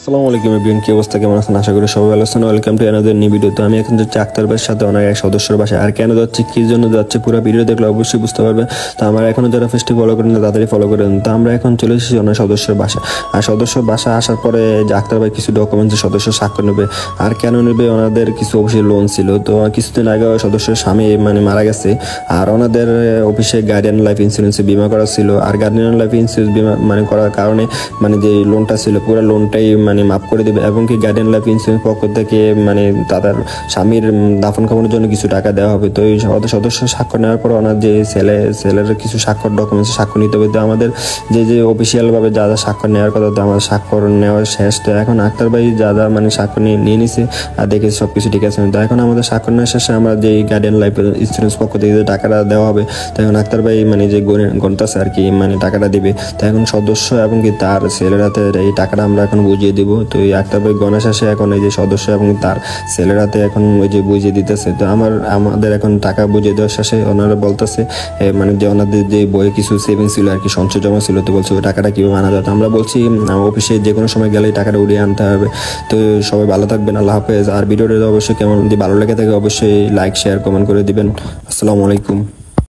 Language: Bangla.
আসসালামু আলাইকুম এভরিওয়ান, কি অবস্থা, কেমন আছেন? আশা করি সবাই ভালো আছেন। Welcome to another new video. তো আমি এখন যাচ্ছি আক্তার ভাইয়ের সাথে ওনার এক সদস্যর বাসায়। আর কেন যাচ্ছি, কি জন্য যাচ্ছে, পুরো ভিডিও দেখলে অবশ্যই বুঝতে পারবেন। তো আমার এখনো যারা ফেসটি ফলো করেন না তাড়াতাড়ি ফলো করেন। তো আমরা এখন চলে এসেছি ওনার সদস্যের বাসা। আর সদস্যর বাসা আসার পরে যে আক্তার ভাই কিছু ডকুমেন্টস সদস্য স্বাক্ষর নেবে। আর কেন নেবে, ওনাদের কিছু অফিসের লোন ছিল। তো কিছুদিন আগে সদস্যের স্বামী মারা গেছে। আর ওনাদের অফিসে গার্ডিয়ান লাইফ ইন্স্যুরেন্সে বিমা করা ছিল। আর গার্ডিয়ান লাইফ ইন্স্যুরেন্স বিমা করার কারণে যে লোনটা ছিল পুরো লোনটাই মাফ করে দেবে। এবং কি গার্ডিয়ান লাইফ ইন্স্যুরেন্স পক্ষ থেকে তাদের স্বামীর দাফন কাফনের জন্য কিছু টাকা দেওয়া হবে। তো এই সদস্য স্বাক্ষর নেওয়ার পর ওনার যে ছেলের কিছু স্বাক্ষর ডকুমেন্টস স্বাক্ষর নিতে হবে। তো আমাদের যে অফিসিয়ালভাবে যা যা স্বাক্ষর নেওয়ার কথা, তো আমাদের স্বাক্ষর নেওয়ার শেষ। তো এখন আক্তার ভাই যা যা স্বাক্ষর নিয়ে নিছে আর দেখে সব কিছু ঠিক আছে। তো এখন আমাদের স্বাক্ষর নেওয়ার শেষে আমরা যে গার্ডিয়ান লাইফ ইন্স্যুরেন্স পক্ষ থেকে যে টাকাটা দেওয়া হবে, তো এখন আক্তার ভাই যে গণতাছে আর কি টাকাটা দিবে। তো এখন সদস্য এবং কি তার ছেলের হাতে এই টাকাটা আমরা এখন বুঝিয়ে দিব। তো এই আক্তার ভাই গণা শেষে এখন এই যে সদস্য এবং তার ছেলের হাতে এখন ওই যে বুঝিয়ে দিতেছে। তো আমাদের এখন টাকা বুঝিয়ে দেওয়ার শেষে ওনারা বলতেছে যে ওনাদের যে বইয়ে কিছু সেভিং ছিল আর কি, সঞ্চয় জমা ছিল। তো বলছে ওই টাকাটা কীভাবে আনা যায়। তো আমরা বলছি অফিসে যে কোনো সময় গেলে টাকাটা উড়িয়ে আনতে হবে। তো সবাই ভালো থাকবেন, আল্লাহ হাফেজ। আর ভিডিওটা অবশ্যই কেমন যদি ভালো লেগে থাকে অবশ্যই লাইক শেয়ার কমেন্ট করে দিবেন। আসসালামু আলাইকুম।